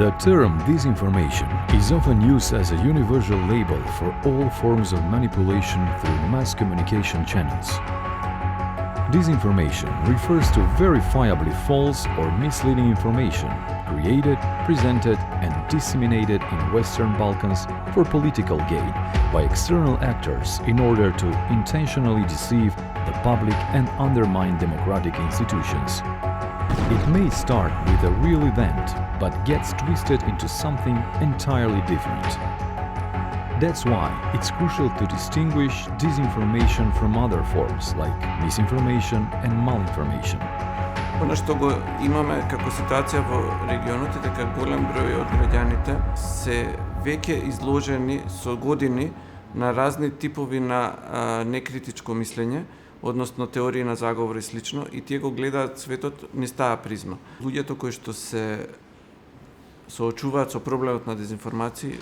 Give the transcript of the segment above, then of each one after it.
The term disinformation is often used as a universal label for all forms of manipulation through mass communication channels. Disinformation refers to verifiably false or misleading information created, presented, and disseminated in Western Balkans for political gain by external actors in order to intentionally deceive the public and undermine democratic institutions. It may start with a real event, but gets twisted into something entirely different. That's why it's crucial to distinguish disinformation from other forms like misinformation and malinformation. Ono што го имаме како ситуација во регионот е дека голем број од граѓаните се веќе изложени со години на разни типови на некритичко мислење, односно теории на заговор и слично, и тие го гледаат светот низ таа призма. Луѓето кои што се соочуваат со проблемот на дезинформации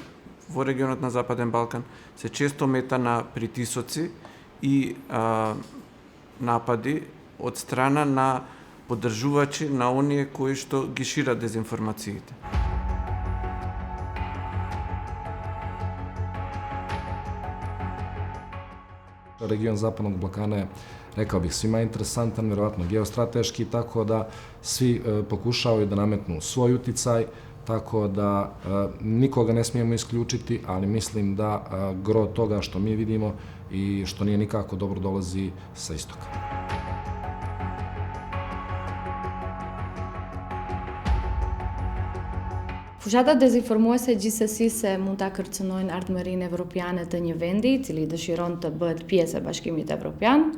во регионот на Западен Балкан се често мета на притисоци и напади од страна на поддржувачи на оние кои што ги шират дезинформациите. Region Zapadnog Balkana je, rekao bih, svima interesantan, vjerovatno geostrateški, tako da svi pokušavaju da nametnu svoj uticaj, tako da nikoga ne smijemo isključiti, ali mislim da gro toga što mi vidimo i što nije nikako dobro dolazi sa istoka. Fushatat dezinformuese gjithsesi se mund ta kërcënojnë ardhmërinë evropiane të një vendi, i cili dëshiron të bëhet pjesë e Bashkimit Evropian.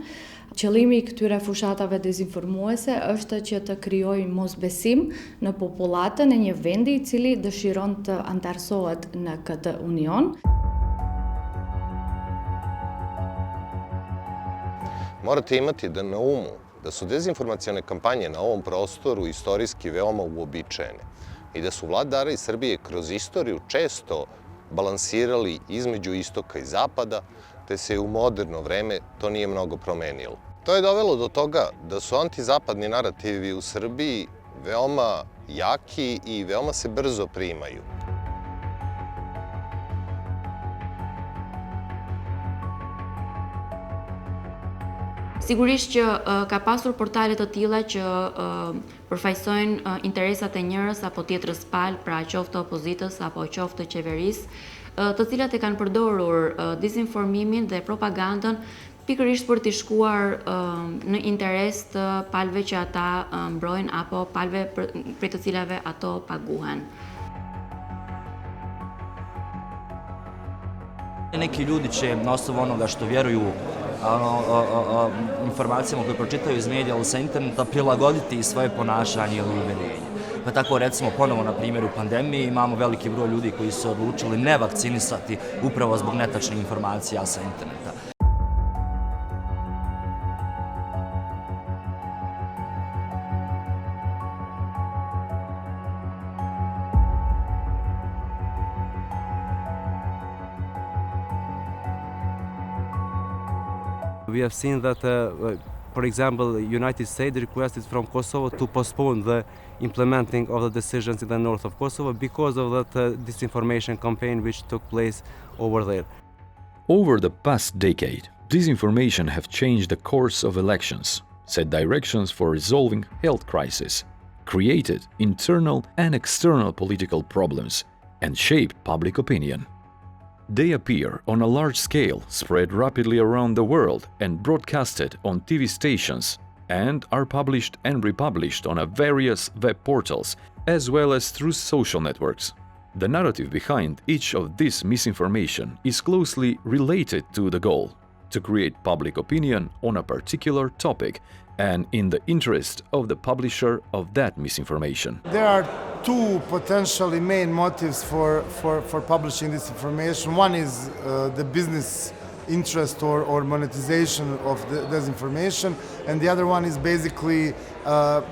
Qëllimi i këtyre fushatave dezinformuese është që të krijojnë mosbesim në popullatën e një vendi i cili dëshiron të antarësohet në këtë union. Morate imati na umu da su dezinformacione kampanje na ovom prostoru istorijski veoma uobičajene i da su vladari Srbije kroz istoriju često balansirali između istoka i zapada, te se u moderno vreme to nije mnogo promenilo. To je dovelo do toga da su antizapadni narativi u Srbiji veoma jaki i veoma se brzo primaju. Sigurisht që ka pasur portale të tilla që përfaqësojnë interesat e njërës apo tjetrës palë, pra qoftë opozitës apo qoftë qeverisë, të cilat e kanë përdorur disinformimin dhe propagandën pikërisht për t'i shkuar në interes të palëve që ata mbrojnë apo palëve për të cilave ato paguhen. Neki ljudi će na osnovu onoga što vjeruju informacijama koje pročitaju iz medija ili sa interneta prilagoditi svoje ponašanje ili uverenje. Pa tako recimo ponovo na primjeru pandemije imamo veliki broj ljudi koji su odlučili ne vakcinisati upravo zbog netačnih informacija sa interneta. We have seen that, for example, the United States requested from Kosovo to postpone the implementing of the decisions in the north of Kosovo because of that disinformation campaign which took place over there. Over the past decade, disinformation have changed the course of elections, set directions for resolving health crises, created internal and external political problems, and shaped public opinion. They appear on a large scale, spread rapidly around the world and broadcasted on TV stations, and are published and republished on various web portals, as well as through social networks. The narrative behind each of this misinformation is closely related to the goal, to create public opinion on a particular topic and in the interest of the publisher of that misinformation. There are two potentially main motives for publishing this information. One is the business interest or monetization of the disinformation, and the other one is basically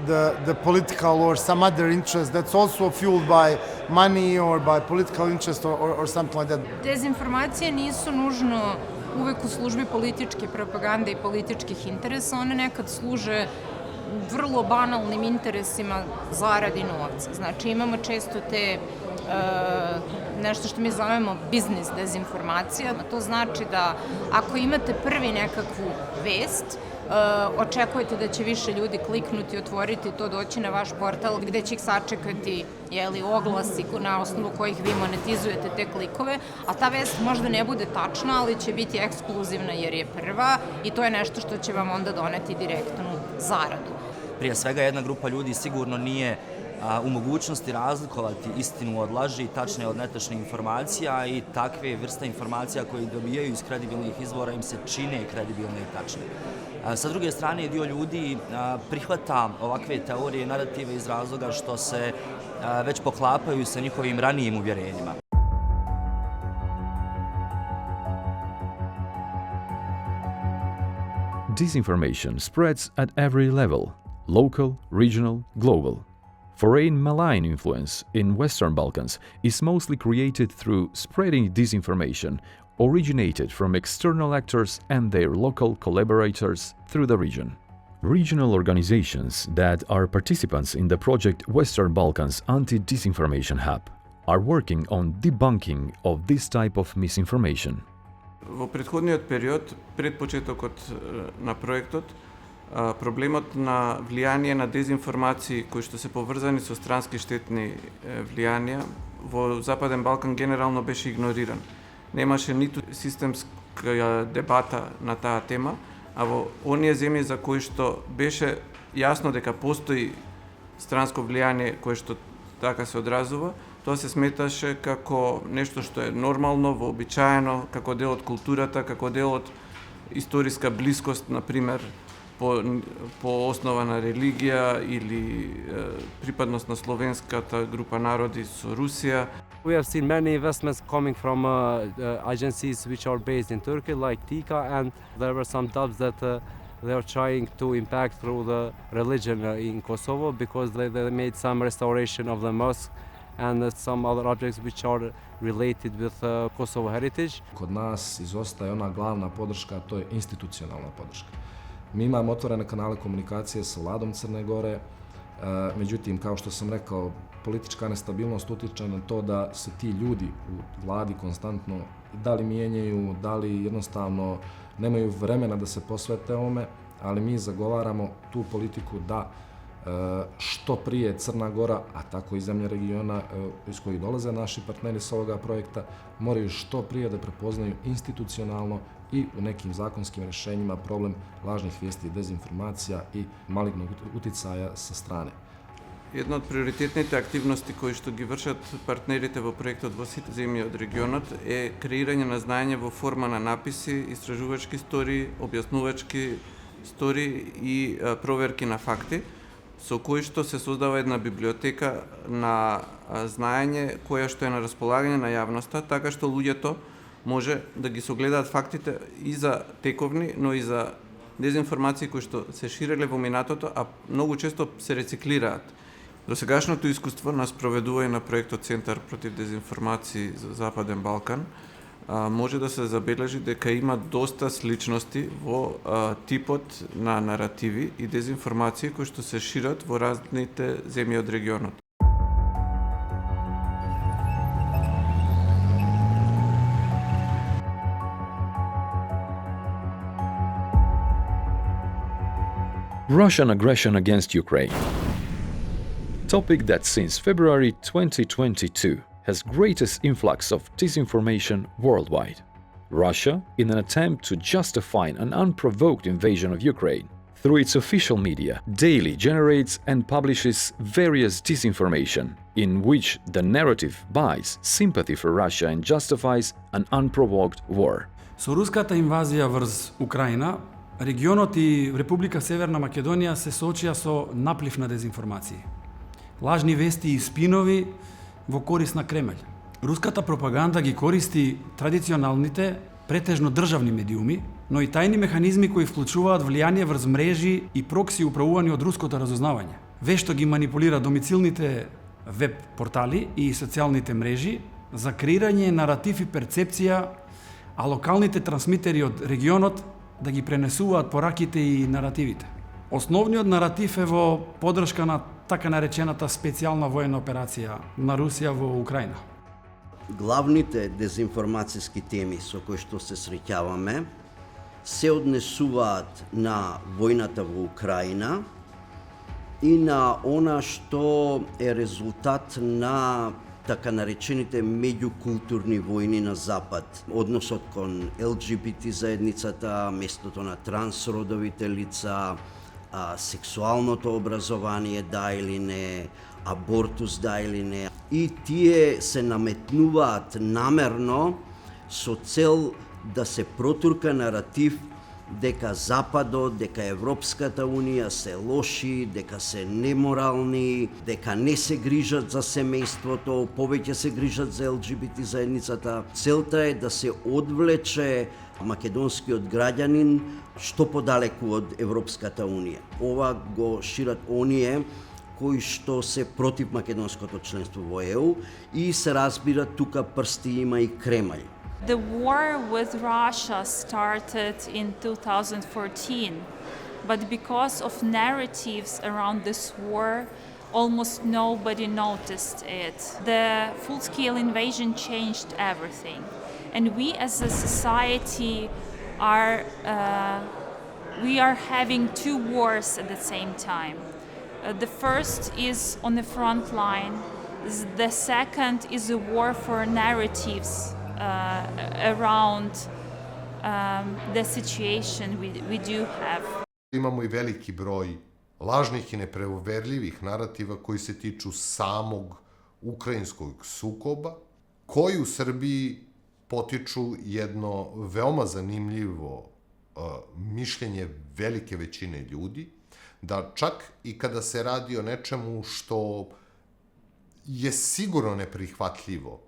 the political or some other interest that's also fueled by money or by political interest or something like that. Dezinformacije nisu nužno uvek u službi političke propagande i političkih interesa, one nekad služe vrlo banalnim interesima zaradi novca. Znači imamo često te nešto što mi zovemo biznis dezinformacija. To znači da ako imate prvi nekakvu vest, očekujete da će više ljudi kliknuti, otvoriti to, doći na vaš portal gde će ih sačekati oglasi na osnovu kojih vi monetizujete te klikove, a ta vest možda ne bude tačna, ali će biti ekskluzivna jer je prva i to je nešto što će vam onda doneti direktnu zaradu. Prije svega jedna grupa ljudi sigurno nije u mogućnosti razlikovati istinu od laži, tačne od netačne informacija i takve vrste informacija koje dobijaju iz kredibilnih izvora im se čine kredibilne i tačne. Sa druge strane, dio ljudi prihvata ovakve teorije i narative iz razloga što se već poklapaju sa njihovim ranijim uvjerenjima. Disinformation spreads at every level, local, regional, global. Foreign malign influence in Western Balkans is mostly created through spreading disinformation originated from external actors and their local collaborators through the region. Regional organizations that are participants in the project Western Balkans Anti-Disinformation Hub are working on debunking of this type of misinformation. Во претходниот период, пред почетокот на проектот, проблемот на влијание на дезинформации кои што се поврзани со странски штетни влијанија во Западен Балкан генерално беше игнориран. Немаше ниту системска дебата на таа тема, а во оние земји за кои што беше јасно дека постои странско влијание кое што така се одразува, тоа се сметаше како нешто што е нормално, вообичаено, како дел од културата, како дел од историска блискост, например, по основа на религија или припадност на словенската група народи со Русија. We have seen many investments coming from agencies which are based in Turkey, like TIKA, and there were some doubts that they are trying to impact through the religion in Kosovo because they made some restoration of the mosque and some other objects which are related with Kosovo heritage. Kod nas izostaje ona glavna podrška, a to je institucionalna podrška. Mi imamo otvorene kanale komunikacije sa Vladom Crne Gore, međutim, kao što sam rekao, politička nestabilnost utiče na to da se ti ljudi u vladi konstantno da li mijenjaju, da li jednostavno nemaju vremena da se posvete ovome, ali mi zagovaramo tu politiku da što prije Crna Gora, a tako i zemlje regiona iz kojih dolaze naši partneri s ovoga projekta, moraju što prije da prepoznaju institucionalno i u nekim zakonskim rješenjima problem lažnih vijesti, dezinformacija i malignog uticaja sa strane. Една од приоритетните активности кои што ги вршат партнерите во проектот во сите земји од регионот е креирање на знаење во форма на написи, истражувачки стори, објаснувачки стори и проверки на факти, со кои што се создава една библиотека на знаење која што е на располагање на јавноста, така што луѓето може да ги согледаат фактите и за тековни, но и за дезинформации кои што се ширеле во минатото, а многу често се рециклираат. Досегашното искуство на спроведување на проектот Центар против дезинформации за Западен Балкан може да се забележи дека има доста сличности во типот на наративи и дезинформации кои што се шират во разните земји од регионот. Russian aggression against Ukraine. Topic that since February 2022 has greatest influx of disinformation worldwide. Russia, in an attempt to justify an unprovoked invasion of Ukraine, through its official media, daily generates and publishes various disinformation in which the narrative buys sympathy for Russia and justifies an unprovoked war. Со руската инвазија врз Украина, регионот и Република Северна Македонија се соочија со наплив на дезинформации. Лажни вести и спинови во корист на Кремљ. Руската пропаганда ги користи традиционалните, претежно државни медиуми, но и тајни механизми кои вклучуваат влијание врз мрежи и прокси управувани од руското разузнавање. Вешто ги манипулира домицилните веб портали и социјалните мрежи за креирање наратив и перцепција, а локалните трансмитери од регионот да ги пренесуваат пораките и наративите. Основниот наратив е во поддршка на така наречената специјална воена операција на Русија во Украина. Главните дезинформацијски теми со кои што се среќаваме се однесуваат на војната во Украина и на она што е резултат на така наречените меѓукултурни војни на Запад, односот кон ЛГБТ заедницата, местото на трансродовите лица, сексуалното образование да или не, абортус да или не. И тие се наметнуваат намерно со цел да се протурка наратив дека Западот, дека Европската Унија се лоши, дека се неморални, дека не се грижат за семејството, повеќе се грижат за ЛГБТ заедницата. Целта е да се одвлече македонскиот граѓанин што подалеку од Европската Унија. Ова го шират оние кои што се против македонското членство во ЕУ и се разбира тука прсти има и Кремљ. The war with Russia started in 2014, but because of narratives around this war, almost nobody noticed it. The full-scale invasion changed everything. And we as a society are having two wars at the same time. The first is on the front line. The second is a war for narratives around the situation we do have. Imamo i veliki broj lažnih i neproverljivih narativa koji se tiču samog ukrajinskog sukoba, koji u Srbiji potiču jedno veoma zanimljivo mišljenje velike većine ljudi, da čak i kada se radi o nečemu što je sigurno neprihvatljivo,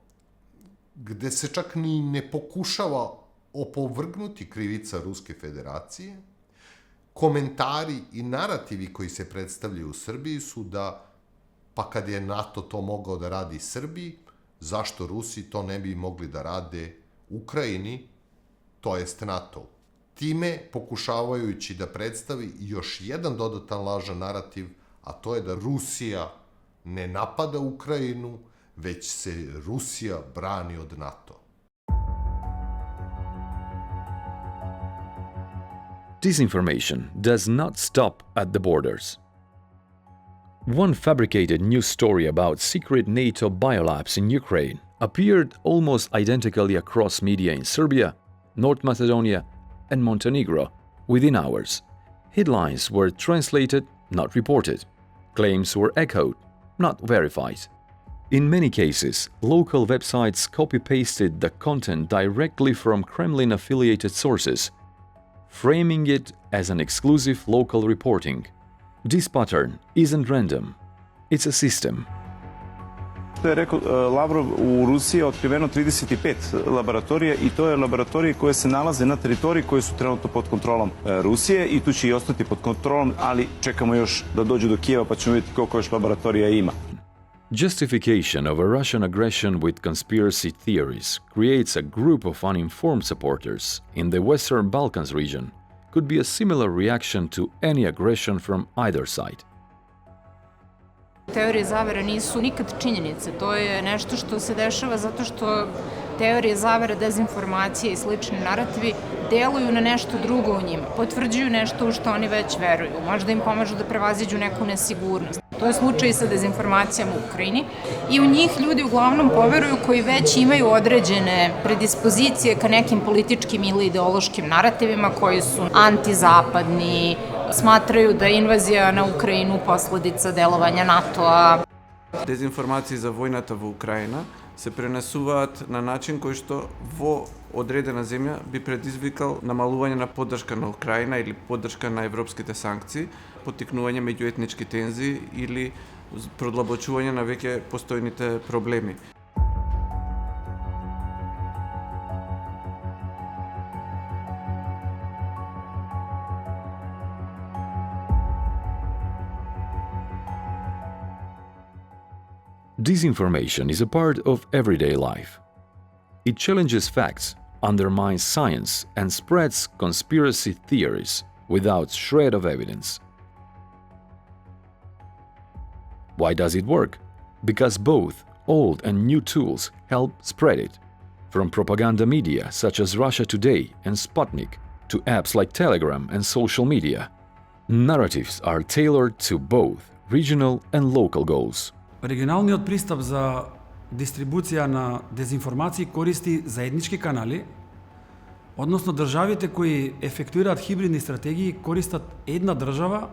gde se čak ni ne pokušava opovrgnuti krivica Ruske federacije, komentari i narativi koji se predstavljaju u Srbiji su da, pa kad je NATO to mogao da radi Srbiji, zašto Rusi to ne bi mogli da rade Ukrajini, to jest NATO. Time pokušavajući da predstavi još jedan dodatan lažan narativ, a to je da Rusija ne napada Ukrajinu, već se Rusija brani od NATO. Disinformation does not stop at the borders. One fabricated news story about secret NATO biolabs in Ukraine appeared almost identically across media in Serbia, North Macedonia, and Montenegro within hours. Headlines were translated, not reported. Claims were echoed, not verified. In many cases, local websites copy-pasted the content directly from Kremlin-affiliated sources, framing it as an exclusive local reporting. This pattern isn't random, it's a system. Što je rekao Lavrov, u Rusiji je otkriveno 35 laboratorija i to je laboratorije koje se nalaze na teritoriji koje su trenutno pod kontrolom Rusije i tu će i ostati pod kontrolom, ali čekamo još da dođu do Kijeva pa ćemo vidjeti koliko još laboratorija ima. Justification of a Russian aggression with conspiracy theories creates a group of uninformed supporters in the Western Balkans region could be a similar reaction to any aggression from either side. Teorije zavere nisu nikad činjenice, to je nešto što se dešava zato što teorije zavere, dezinformacije i slični narativi deluju na nešto drugo u njima, potvrđuju nešto u što oni već veruju, možda im pomažu da prevaziđu neku nesigurnost. To je slučaj i sa dezinformacijama u Ukrajini i u njih ljudi uglavnom poveruju koji već imaju određene predispozicije ka nekim političkim ili ideološkim narativima koji su antizapadni, smatraju da je invazija na Ukrajinu posledica delovanja NATO-a. Dezinformации за војната во Украина се пренесуваат на начин кој што во одредена земја би предизвикал намалување на поддршка на Украина или поддршка на европските санкции, поттикнување меѓуетнички тензии или продлабочување на веќе постојните проблеми. Disinformation is a part of everyday life. It challenges facts, undermines science, and spreads conspiracy theories without shred of evidence. Why does it work? Because both old and new tools help spread it. From propaganda media such as Russia Today and Sputnik to apps like Telegram and social media, narratives are tailored to both regional and local goals. Регионалниот пристап за дистрибуција на дезинформации користи заеднички канали, односно државите кои ефектуираат хибридни стратегии користат една држава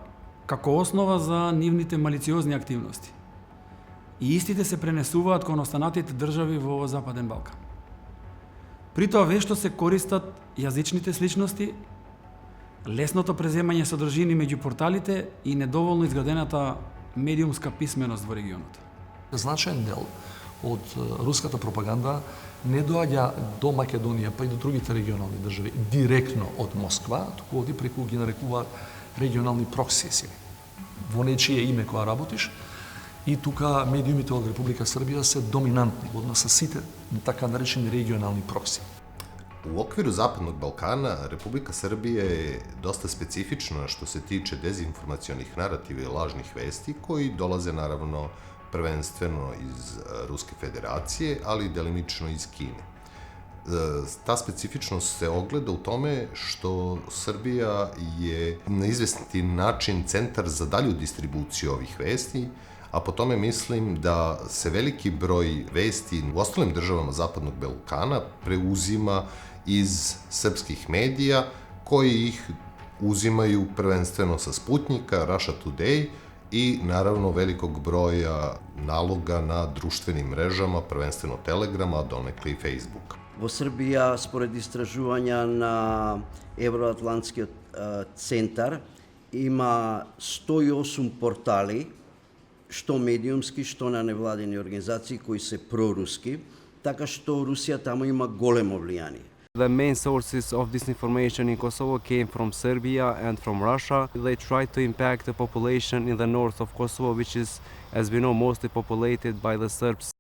како основа за нивните малициозни активности. И истите се пренесуваат кон останатите држави во Западен Балкан. При тоа вешто се користат јазичните сличности, лесното преземање содржини меѓу порталите и недоволно изградената медиумска писменост во регионот. Значаен дел од руската пропаганда не доаѓа до Македонија, па и до другите регионални држави директно од Москва, туку оди преку ги нарекуваат регионални прокси сили. Во нечие име кога работиш, и тука медиумите од Република Србија се доминантни во однос со сите така наречени регионални прокси. U okviru Zapadnog Balkana, Republika Srbija je dosta specifična što se tiče dezinformacionih narativa i lažnih vesti koji dolaze naravno prvenstveno iz Ruske federacije, ali i delimično iz Kine. Ta specifičnost se ogleda u tome što Srbija je na izvesni način centar za dalju distribuciju ovih vesti, a po tome mislim da se veliki broj vesti u ostalim državama Zapadnog Balkana preuzima iz srpskih medija, koji ih uzimaju prvenstveno sa Sputnika, Russia Today i naravno velikog broja naloga na društvenim mrežama, prvenstveno Telegrama, donekle i Facebooka. Во Србија, според истражувања на Евроатлантскиот центар, има 108 портали, што медиумски, што на невладени организации кои се проруски, така што Русија таму има големо влијание. The main sources of disinformation in Kosovo came from Serbia and from Russia. They tried to impact the population in the north of Kosovo, which is, as we know, mostly populated by the Serbs.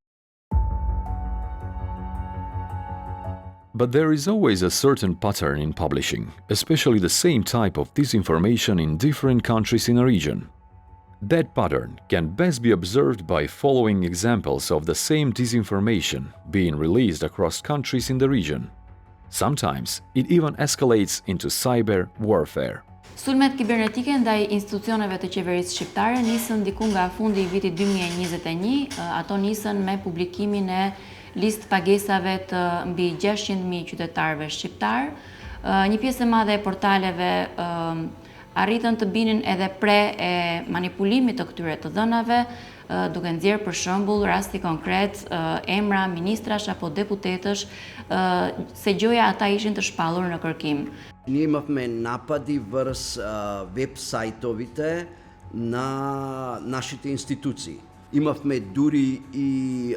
But there is always a certain pattern in publishing, especially the same type of disinformation in different countries in a region. That pattern can best be observed by following examples of the same disinformation being released across countries in the region. Sometimes it even escalates into cyber warfare. Sulmet kibernetike ndaj institucioneve të qeverisë shqiptare nisën diku nga fundi i vitit 2021, ato nisën me publikimin e listë pagesave të mbi 600.000 qytetarëve shqiptar. Një pjesë e madhe e portaleve arritën të binin edhe pre e manipulimit të këtyre të dhënave, duke nxjerrë për shembull rasti konkret emra ministrash apo deputetësh, se gjoja ata ishin të shpallur në kërkim. Ние имавме напади врз веб-сајтовите на нашите институции. Имавме дури и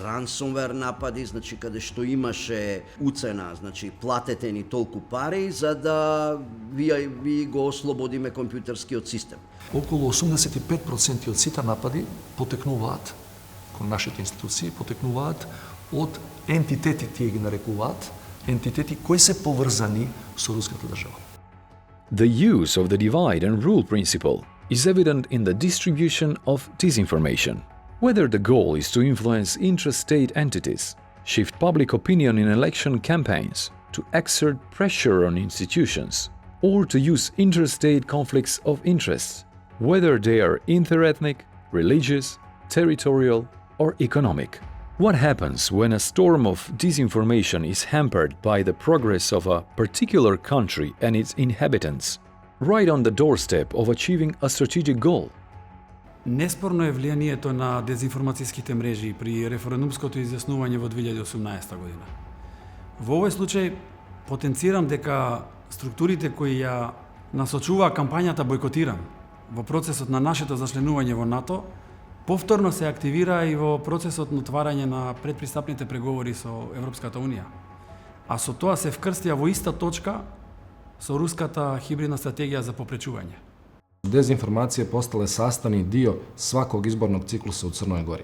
ransomware напади, значи каде што имаше уцена, значи платете ни толку пари за да ви го ослободиме компјутерскиот систем. Околу 85% од сите напади потекнуваат кон нашите институции, потекнуваат од ентитети, тие ги нарекуваат, ентитети кои се поврзани со руската држава. The use of the divide and rule principle is evident in the distribution of disinformation. Whether the goal is to influence intrastate entities, shift public opinion in election campaigns, to exert pressure on institutions, or to use interstate conflicts of interests, whether they are interethnic, religious, territorial, or economic. What happens when a storm of disinformation is hampered by the progress of a particular country and its inhabitants, right on the doorstep of achieving a strategic goal? Неспорно е влијанието на дезинформацијските мрежи при референдумското изјаснување во 2018 година. Во овој случај потенцирам дека структурите кои ја насочуваа кампањата Бојкотирам во процесот на нашето зачленување во НАТО повторно се активира и во процесот на отварање на предпристапните преговори со Европската Унија. А со тоа се вкрстија во иста точка со руската хибридна стратегија за попречување. Dezinformacije postale sastavni dio svakog izbornog ciklusa u Crnoj Gori.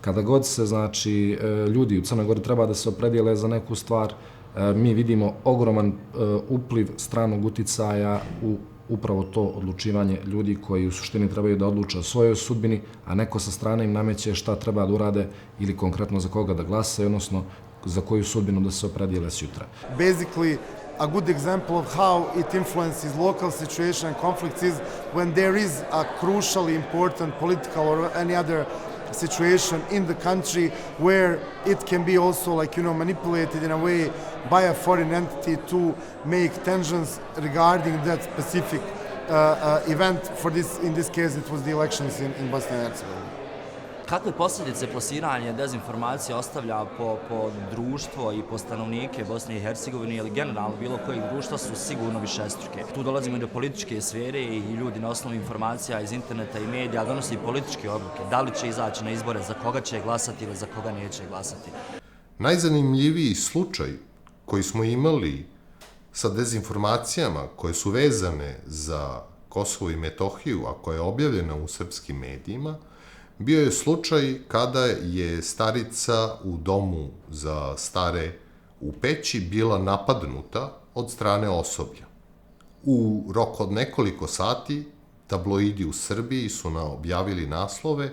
Kada god se, znači, ljudi u Crnoj Gori treba da se opredijele za neku stvar, mi vidimo ogroman upliv stranog uticaja u upravo to odlučivanje ljudi koji u suštini trebaju da odluče o svojoj sudbini, a neko sa strane im nameće šta treba da urade ili konkretno za koga da glasaju, odnosno za koju sudbinu da se opredijele sutra. Basically, a good example of how it influences local situation and conflicts is when there is a crucially important political or any other situation in the country where it can be also manipulated in a way by a foreign entity to make tensions regarding that specific event. In this case, it was the elections in Bosnia and Herzegovina. Kakve posljedice plasiranje dezinformacije ostavlja po društvo i po stanovnike Bosne i Hercegovine ili generalno bilo kojeg društva su sigurno višestruke. Tu dolazimo i do političke sfere i ljudi na osnovu informacija iz interneta i medija donosi političke odluke. Da li će izaći na izbore, za koga će glasati ili za koga neće glasati. Najzanimljiviji slučaj koji smo imali sa dezinformacijama koje su vezane za Kosovo i Metohiju, a koja je objavljena u srpskim medijima, bio je slučaj kada je starica u domu za stare u Peći bila napadnuta od strane osoblja. U roku od nekoliko sati tabloidi u Srbiji su objavili naslove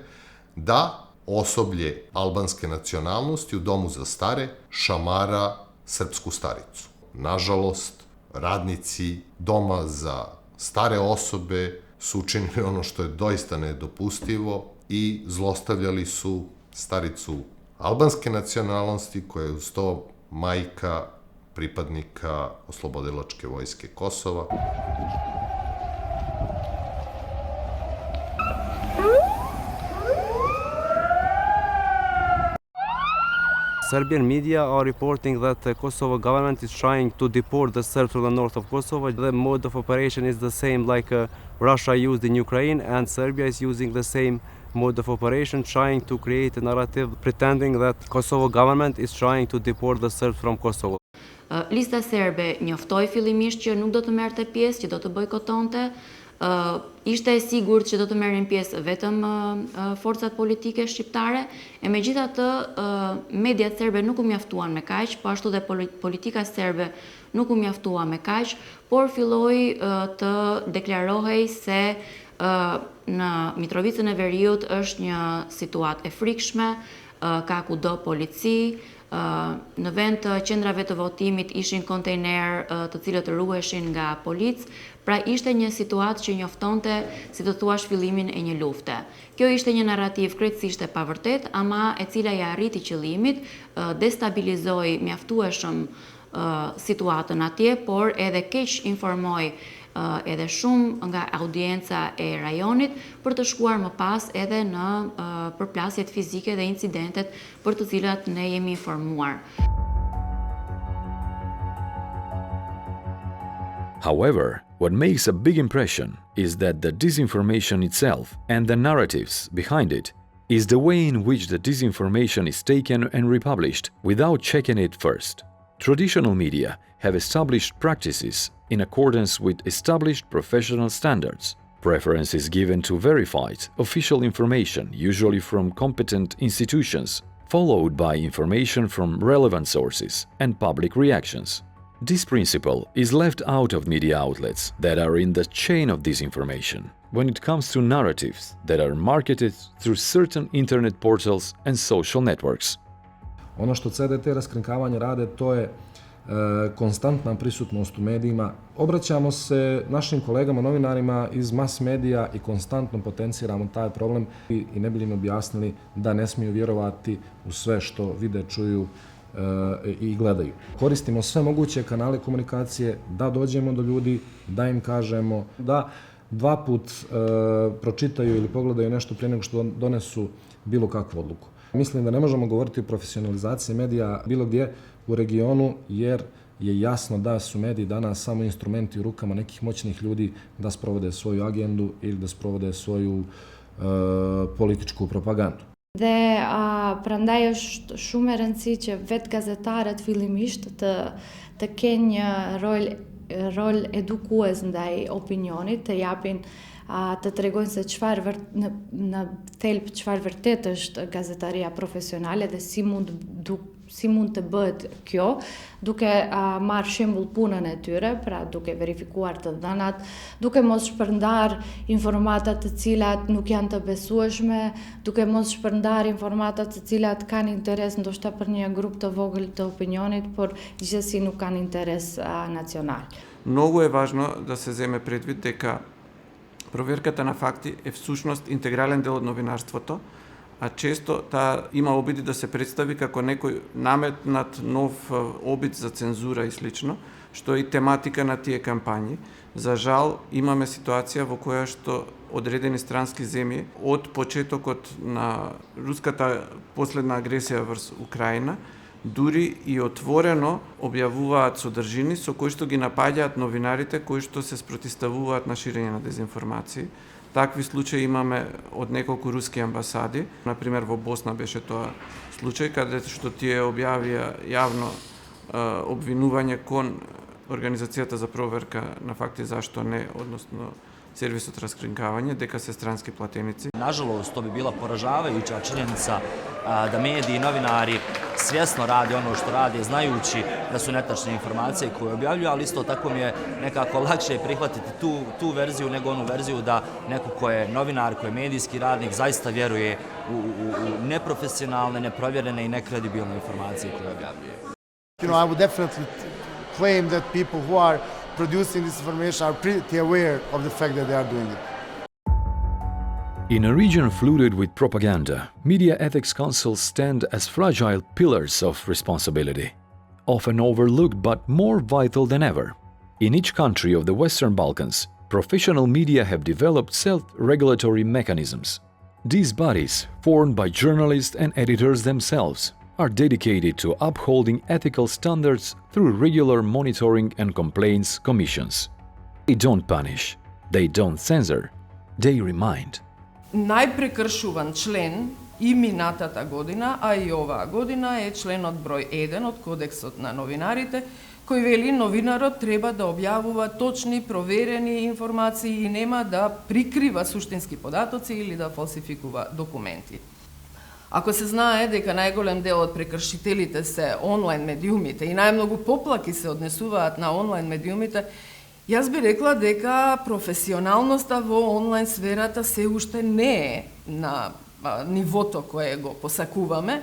da osoblje albanske nacionalnosti u domu za stare šamara srpsku staricu. Nažalost, radnici doma za stare osobe su učinili ono što je doista nedopustivo i zlostavljali su staricu albanske nacionalnosti koja je uz to majka pripadnika oslobodilačke vojske Kosova. Serbian media are reporting that the Kosovo government is trying to deport the Serbs from the north of Kosovo. The mode of operation is the same like Russia used in Ukraine, and Serbia is using the same mode of operation, trying to create a narrative pretending that Kosovo government is trying to deport the Serbs from Kosovo. Lista serbe njoftoi fillimisht që nuk do të merrte pjesë, që do të bojkotonte. Ishte e sigurt që do të merrin pjesë vetëm forcat politike shqiptare, e megjithatë mediat serbe nuk u mjaftuan me kaq, po ashtu dhe politika serbe nuk u mjaftua me kaq, por filloi të deklarohej se në Mitrovicën e Veriut është një situatë e frikshme, ka kudo polici, në vend të qendrave të votimit ishin kontejner të cilët ruheshin nga policë, pra ishte një situatë që njoftonte, si të thuash, fillimin e një lufte. Kjo ishte një narrativ krejtësisht e pavërtet, ama e cila ja arriti qëllimit, destabilizoi mjaftueshëm situatën atje, por edhe keq informoi edhe shumë nga audienca e rajonit për të shkuar më pas edhe në përplasjet fizike dhe incidentet për të cilat ne jemi informuar. However, what makes a big impression is that the disinformation itself and the narratives behind it is the way in which the disinformation is taken and republished without checking it first. Traditional media have established practices in accordance with established professional standards. Preference is given to verified, official information, usually from competent institutions, followed by information from relevant sources and public reactions. This principle is left out of media outlets that are in the chain of disinformation when it comes to narratives that are marketed through certain internet portals and social networks. Ono što CDT raskrinkavanje rade, to je konstantna prisutnost u medijima. Obraćamo se našim kolegama, novinarima iz mas medija i konstantno potenciramo taj problem i ne bi im objasnili da ne smiju vjerovati u sve što vide, čuju i gledaju. Koristimo sve moguće kanale komunikacije da dođemo do ljudi, da im kažemo da dva put pročitaju ili pogledaju nešto prije nego što donesu bilo kakvu odluku. Mislim da ne možemo govoriti o profesionalizaciji medija bilo gdje u regionu, jer je jasno da su mediji danas samo instrumenti u rukama nekih moćnih ljudi da sprovode svoju agendu ili da sprovode svoju političku propagandu. Dhe prandaj është shumë e rëndësishme që vetë gazetarët fillimisht të kenë një rol edukues ndaj opinionit, të japin të tregojnë se në thelb çfarë vërtet është gazetaria profesionale dhe si mund si mund të bëhet kjo, duke marrë shembull punën e tyre, pra duke verifikuar të dhënat, duke mos shpërndar informata të cilat nuk janë të besueshme, duke mos shpërndar informata të cilat kanë interes ndoshta për një grup të vogël të opinionit, por gjithsesi nuk kanë interes nacional. Много е важно да се земе предвид дека проверката на факти е всушност интегрален дел од новинарството, а често таа има обиди да се представи како некој наметнат нов обид за цензура и слично, што е и тематика на тие кампањи. За жал, имаме ситуација во која што одредени странски земји од почетокот на руската последна агресија врз Украина, дури и отворено објавуваат содржини со кои што ги напаѓаат новинарите кои што се спротивставуваат на ширење на дезинформации. Такви случаи имаме од неколку руски амбасади, например во Босна беше тоа случај каде што тие објавија јавно обвинување кон Организацијата за проверка на факти Zašto не, односно сервисот раскринкавање, дека се странски платеници. Nažalost, to bi bila poražavajuća činjenica da mediji i novinari svjesno rade ono što rade, znajući da su netačne informacije koje objavljuju, ali isto tako mi je nekako lakše prihvatiti tu verziju nego onu verziju da neko ko je novinar, ko je medijski radnik, zaista vjeruje u neprofesionalne, neprovjerene i nekredibilne informacije koje objavljuje. I would definitely claim that people who are producing this information are pretty aware of the fact that they are doing it. In a region flooded with propaganda, media ethics councils stand as fragile pillars of responsibility, often overlooked but more vital than ever. In each country of the Western Balkans, professional media have developed self-regulatory mechanisms. These bodies, formed by journalists and editors themselves, are dedicated to upholding ethical standards through regular monitoring and complaints commissions. They don't punish, they don't censor, they remind. Најпрекршуван член и минатата година, а и оваа година е членот број 1 од Кодексот на новинарите, кој вели новинарот треба да објавува точни, проверени информации и нема да прикрива суштински податоци или да фалсификува документи. Ако се знае дека најголем дел од прекршителите се онлайн медиумите и најмногу поплаки се однесуваат на онлайн медиумите, јас би рекла дека професионалноста во онлайн сферата се уште не е на нивото кое го посакуваме.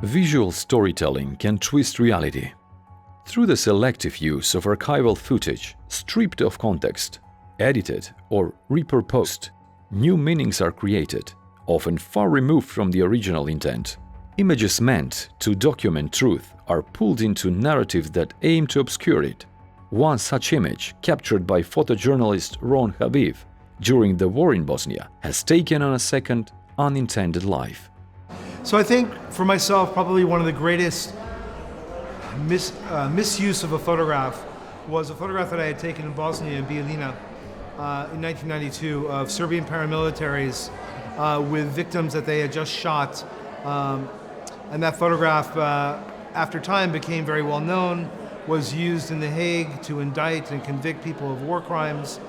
Visual storytelling can twist reality. Through the selective use of archival footage, stripped of context, edited or repurposed, new meanings are created, often far removed from the original intent. Images meant to document truth are pulled into narratives that aim to obscure it. One such image, captured by photojournalist Ron Habib during the war in Bosnia, has taken on a second, unintended life. So I think, for myself, probably one of the greatest misuse of a photograph was a photograph that I had taken in Bosnia and Bijeljina in 1992 of Serbian paramilitaries with victims that they had just shot. And that photograph, after time, became very well known, was used in The Hague to indict and convict people of war crimes,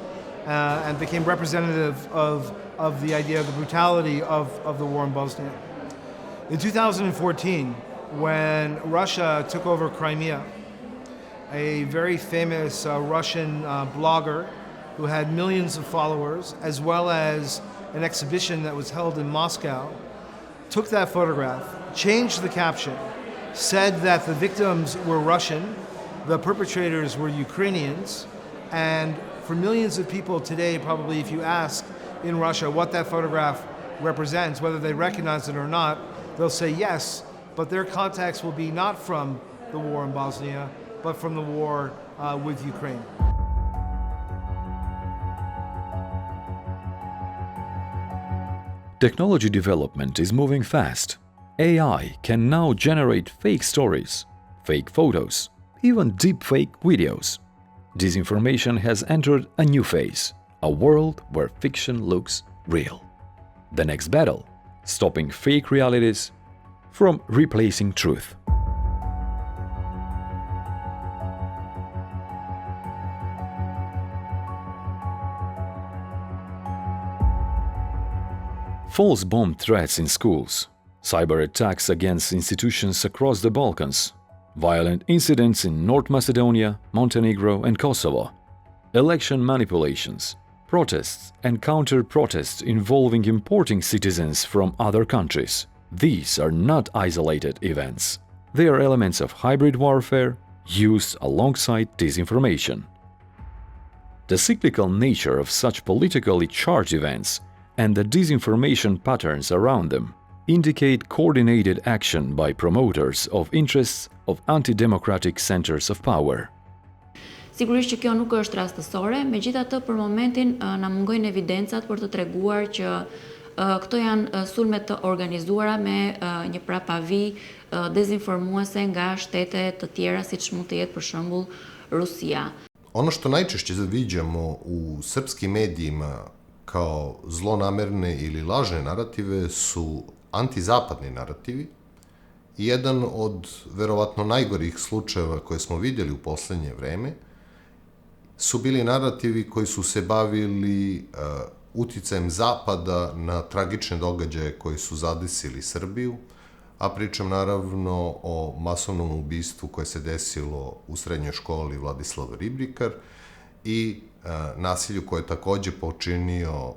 and became representative of the idea of the brutality of the war in Bosnia. In 2014, when Russia took over Crimea, a very famous Russian blogger who had millions of followers, as well as an exhibition that was held in Moscow, took that photograph, changed the caption, said that the victims were Russian, the perpetrators were Ukrainians, and for millions of people today, probably if you ask in Russia what that photograph represents, whether they recognize it or not, they'll say yes, but their contacts will be not from the war in Bosnia, but from the war with Ukraine. Technology development is moving fast. AI can now generate fake stories, fake photos, even deepfake videos. Disinformation has entered a new phase, a world where fiction looks real. The next battle: stopping fake realities from replacing truth. false bomb threats in schools, cyber attacks against institutions across the Balkans, violent incidents in North Macedonia, Montenegro and Kosovo, election manipulations, protests and counter-protests involving importing citizens from other countries. These are not isolated events. They are elements of hybrid warfare used alongside disinformation. The cyclical nature of such politically charged events and the disinformation patterns around them indicate coordinated action by promoters of interests of anti-democratic centers of power. Sigurisht që kjo nuk është rastësore, megjithatë për momentin na mungojnë evidencat për të treguar që këto janë sulme të organizuara me një prapavi dezinformuese nga shtete të tjera siç mund të jetë për shembull Rusia. Ono što najčešće viđamo u srpskim medijima kao zlonamerne ili lažne narative su antizapadni narativi. Jedan od verovatno najgorih slučajeva koje smo vidjeli u poslednje vreme su bili narativi koji su se bavili uticajem Zapada na tragične događaje koji su zadesili Srbiju, a pričam naravno o masovnom ubistvu koje se desilo u srednjoj školi Vladislav Ribrikar i nasilju koje je takođe počinio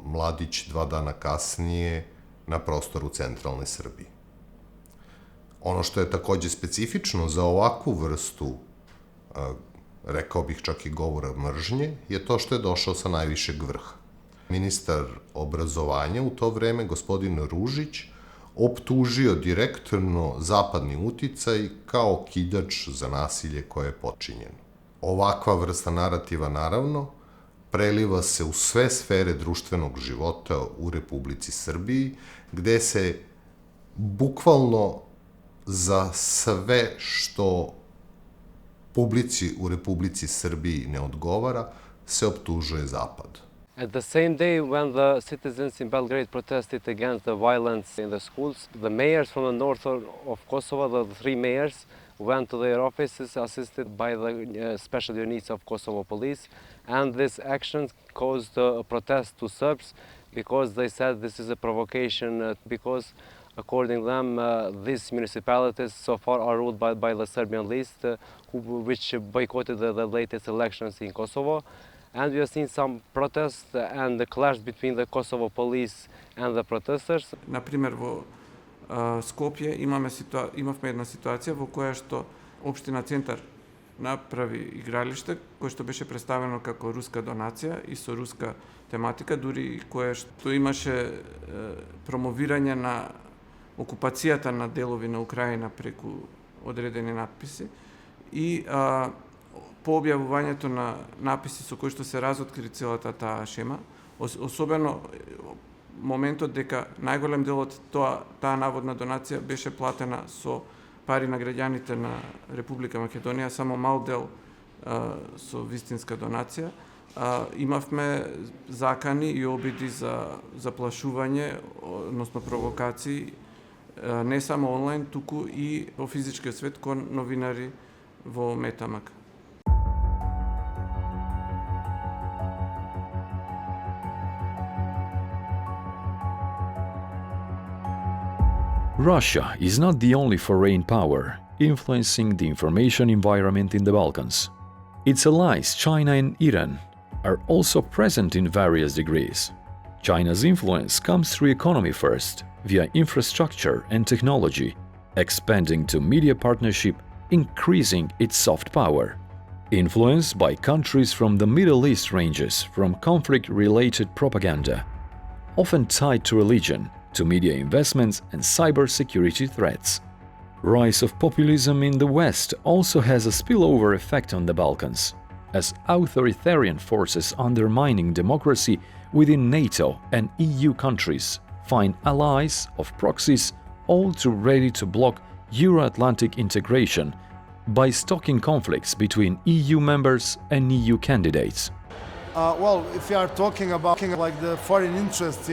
mladić 2 dana kasnije na prostoru centralne Srbije. Ono što je takođe specifično za ovakvu vrstu, rekao bih čak i govora mržnje, je to što je došao sa najvišeg vrha. Ministar obrazovanja u to vreme, gospodin Ružić, optužio direktno zapadni uticaj kao kidač za nasilje koje je počinjeno. Ovakva vrsta narativa, naravno, preliva se u sve sfere društvenog života u Republici Srbiji, gde se bukvalno za sve što publici u Republici Srbiji ne odgovara, se optužuje Zapad. At the same day, when the citizens in Belgrade protested against the violence in the schools, the mayors from the north of Kosovo, the 3 mayors, went to their offices assisted by the special units of Kosovo police, and this action caused a protest to Serbs because they said this is a provocation because according to them, these municipalities so far are ruled by the Serbian list, which boycotted the latest elections in Kosovo. And we have seen some protests and the clash between the Kosovo police and the protesters. Например, во Скопје имавме една ситуација во која што општина Центар направи игралиште кое што беше представено како руска донација и со руска тематика, дури кое што имаше промовирање на окупацијата на делови на Украина преку одредени надписи и по објавувањето на написи со кои што се разоткри целата таа шема, особено моментот дека најголем дел од таа наводна донација беше платена со пари на граѓаните на Република Македонија, само мал дел со вистинска донација. Имавме закани и обиди за заплашување, односно провокации, не само онлайн, туку и во физичкиот свет кон новинари во Метамак. Russia is not the only foreign power influencing the information environment in the Balkans. Its allies, China and Iran, are also present in various degrees. China's influence comes through economy first, via infrastructure and technology, expanding to media partnership, increasing its soft power. Influenced by countries from the Middle East ranges from conflict-related propaganda, often tied to religion, to media investments and cybersecurity threats. Rise of populism in the West also has a spillover effect on the Balkans, as authoritarian forces undermining democracy within NATO and EU countries find allies of proxies all too ready to block Euro-Atlantic integration by stoking conflicts between EU members and EU candidates. Well, if you are talking about like the foreign interests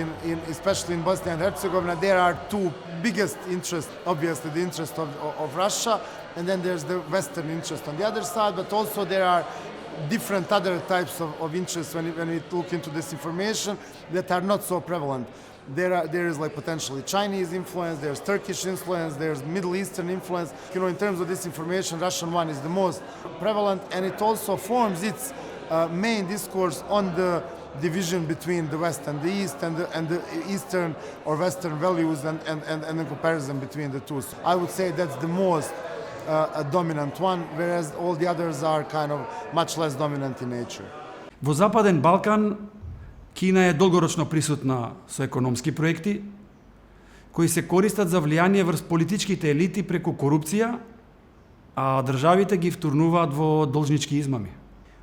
especially in Bosnia and Herzegovina, there are 2 biggest interests. Obviously, the interest of Russia, and then there's the Western interest on the other side. But also there are different other types of interests when we look into disinformation that are not so prevalent. There is like potentially Chinese influence, there's Turkish influence, there's Middle Eastern influence. You know, in terms of disinformation, Russian one is the most prevalent, and it also forms its main discourse on the division between the West and the East, and the Eastern or Western values, and the comparison between the two. So I would say that's the most dominant one, whereas all the others are kind of much less dominant in nature. Во Западен Балкан, Кина е долгорочно присутна со економски проекти, кои се користат за влијание врз политичките елити преку корупција, а државите ги втурнуваат во должнички измами.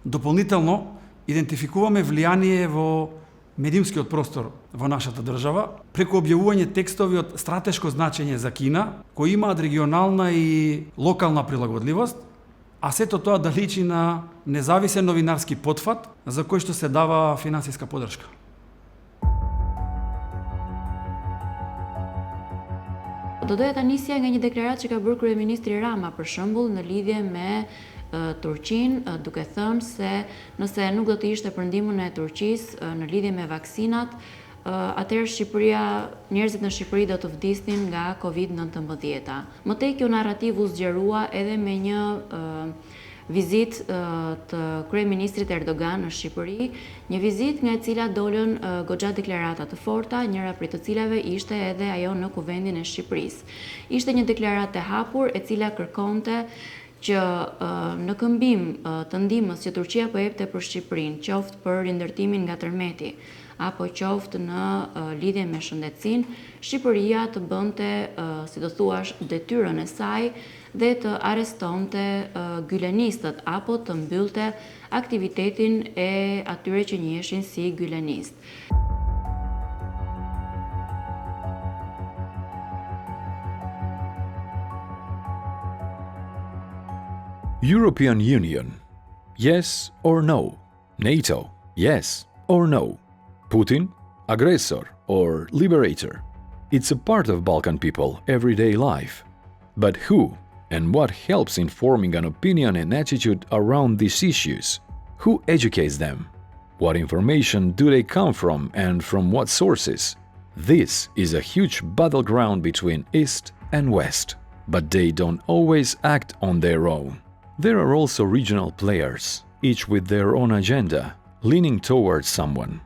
Дополнително, идентификуваме влијание во медиумскиот простор во нашата држава преку објавување текстови од стратешко значење за Кина, кои имаат регионална и локална прилагодливост, а сето тоа да личи на независен новинарски потфат за кој што се дава финансиска поддршка. Do doja ta nisja nga një deklaratë që ka bërë kryeministri Rama, për shembull, në lidhje me Turqinë, duke thënë se nëse nuk do të ishte për ndihmën e Turqisë në lidhje me vaksinat, atëherë njerëzit në Shqipëri do të vdisnin nga COVID-19. Më tej kjo narrativ u zgjerua edhe me një vizitë të kryeministrit Erdogan në Shqipëri, një vizitë nga e cila dolën goxha deklarata të forta, njëra prej të cilave ishte edhe ajo në Kuvendin e Shqipërisë. Ishte një deklaratë e hapur e cila kërkonte që në këmbim të ndihmës që Turqia po jepte për Shqipërinë, qoftë për rindërtimin nga tërmeti, apo qoftë në lidhje me shëndetësinë, Shqipëria të bënte, si do thuash, detyrën e saj dhe të arrestonte gylenistët apo të mbyllte aktivitetin e atyre që njihen si gylenistë. European Union, yes or no? NATO, yes or no? Putin, aggressor or liberator? It's a part of Balkan people everyday life. But who and what helps in forming an opinion and attitude around these issues? Who educates them? What information do they come from and from what sources? This is a huge battleground between East and West, but they don't always act on their own. There are also regional players, each with their own agenda, leaning towards someone.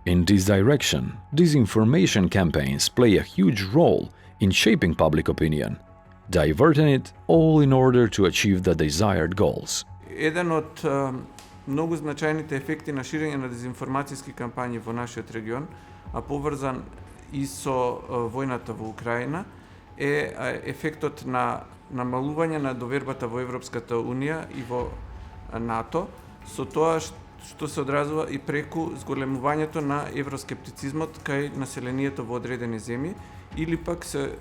In this direction, disinformation campaigns play a huge role in shaping public opinion, diverting it all in order to achieve the desired goals. Еден од многу значајните ефекти на ширење на дезинформацијски кампањи во нашиот регион, а поврзан и со војната во Украина, е ефектот на намалување на довербата во Европската Унија и во НАТО, со тоа што се одразува и преку зголемувањето на евроскептицизмот кај населението во одредени земји, или пак се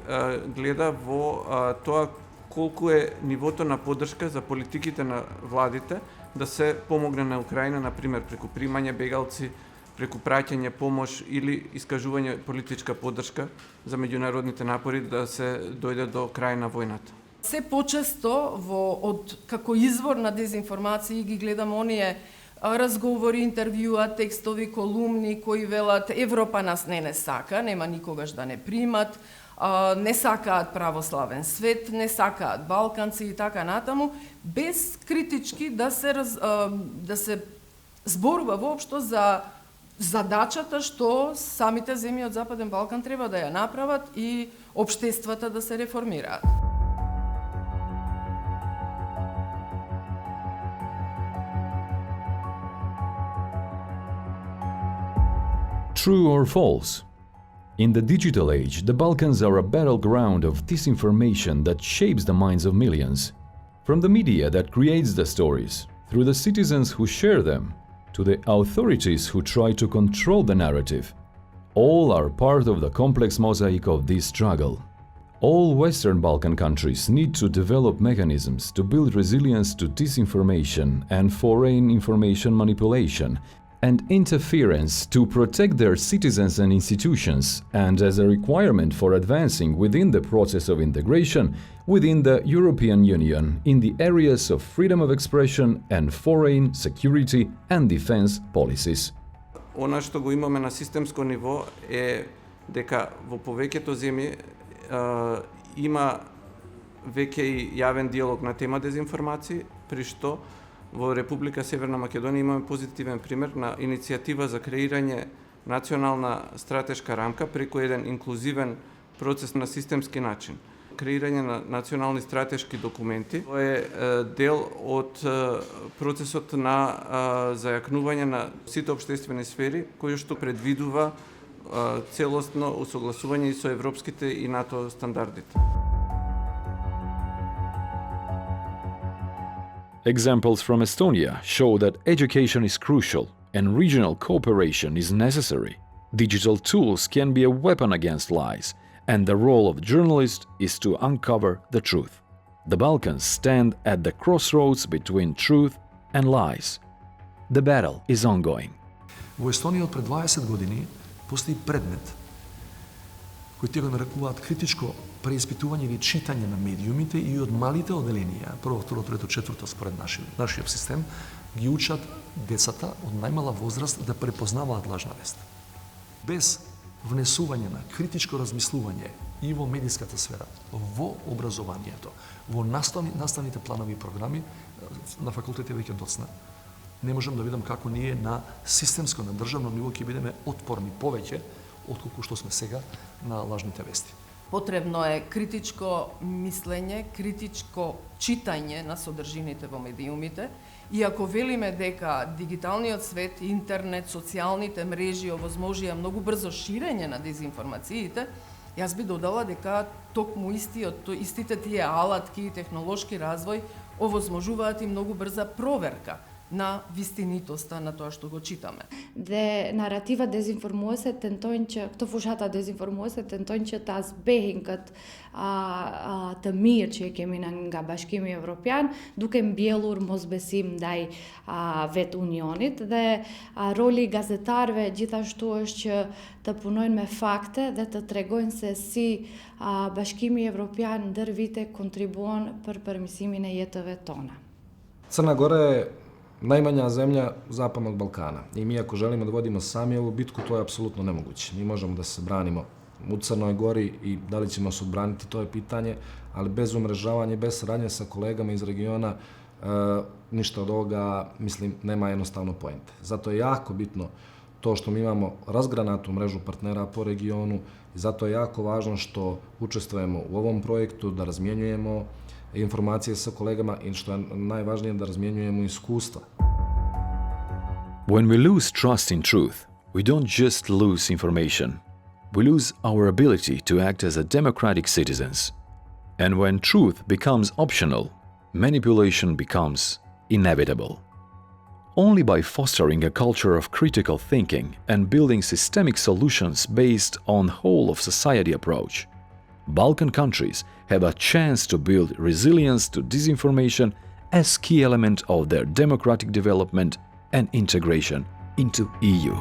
гледа во тоа колку е нивото на поддршка за политиките на владите да се помогне на Украина, например, преку примање бегалци, преку праќање помош или искажување политичка поддршка за меѓународните напори да се дојде до крај на војната. Се почесто како извор на дезинформации ги гледам оние разговори, интервјуа, текстови, колумни кои велат Европа нас не сака, нема никогаш да не примат, не сакаат православен свет, не сакаат балканци и така натаму, без критички да се зборува воопшто за задачата што самите земји од Западен Балкан треба да ја направат и општествата да се реформираат. True or false? In the digital age, the Balkans are a battleground of disinformation that shapes the minds of millions. From the media that creates the stories, through the citizens who share them, to the authorities who try to control the narrative, all are part of the complex mosaic of this struggle. All Western Balkan countries need to develop mechanisms to build resilience to disinformation and foreign information manipulation, and interference to protect their citizens and institutions, and as a requirement for advancing within the process of integration within the European Union in the areas of freedom of expression and foreign, security and defense policies. Она што го имаме на системско ниво е дека во повеќето земји има веќе и јавен диалог на тема дезинформации, при што во Република Северна Македонија имаме позитивен пример на иницијатива за креирање национална стратешка рамка преку еден инклузивен процес на системски начин. Креирање на национални стратешки документи тоа е дел од процесот на зајакнување на сите општествени сфери, кој што предвидува целосно усогласување и со европските и НАТО стандардите. Examples from Estonia show that education is crucial and regional cooperation is necessary. Digital tools can be a weapon against lies, and the role of journalists is to uncover the truth. The Balkans stand at the crossroads between truth and lies. The battle is ongoing. Во Естонија од пред 20 години постои предмет кој те го нарекуваат критичко преиспитување или читање на медиумите и од малите оделенија, прво, второ, трето, четврто според нашиот систем, ги учат децата од најмала возраст да препознаваат лажна вест. Без внесување на критичко размислување и во медиската сфера, во образованието, во наставните планови и програми, на факултете веќе доцна, не можам да видам како ние на системско, на државно ниво ќе бидеме отпорни повеќе отколку што сме сега на лажните вести. Потребно е критичко мислење, критичко читање на содржините во медиумите, и ако велиме дека дигиталниот свет, интернет, социјалните мрежи овозможија многу брзо ширење на дезинформациите, јас би додала дека токму истите тие алатки и технолошки развој овозможуваат и многу брза проверка на вистинитоста на тоа што го читаме. De narrativa dezinformuese tentojnë që, këto fushata dezinformuese tentojnë që ta zbehin këtë të mirë që kemi nga Bashkimi Evropian, duke mbjellur mosbesim ndaj vetë Unionit, dhe roli i gazetarëve gjithashtu është që të punojnë me fakte dhe të tregojnë se si Bashkimi Evropian ndër vite kontribuon për përmirësimin e jetëve tona. Crna Gora je najmanja zemlja Zapadnog Balkana i mi ako želimo da vodimo sami ovu bitku, to je apsolutno nemoguće. Mi možemo da se branimo u Crnoj Gori i da li ćemo se odbraniti, to je pitanje, ali bez umrežavanja i bez saradnje sa kolegama iz regiona ništa od ovoga, mislim, nema jednostavno poente. Zato je jako bitno to što mi imamo razgranatu mrežu partnera po regionu i zato je jako važno što učestvujemo u ovom projektu, da razmjenjujemo informacije sa kolegama i što je najvažnije da razmjenjujemo iskustva. When we lose trust in truth, we don't just lose information. We lose our ability to act as a democratic citizens. And when truth becomes optional, manipulation becomes inevitable. Only by fostering a culture of critical thinking and building systemic solutions based on whole of society approach, Balkan countries have a chance to build resilience to disinformation as key element of their democratic development and integration into EU.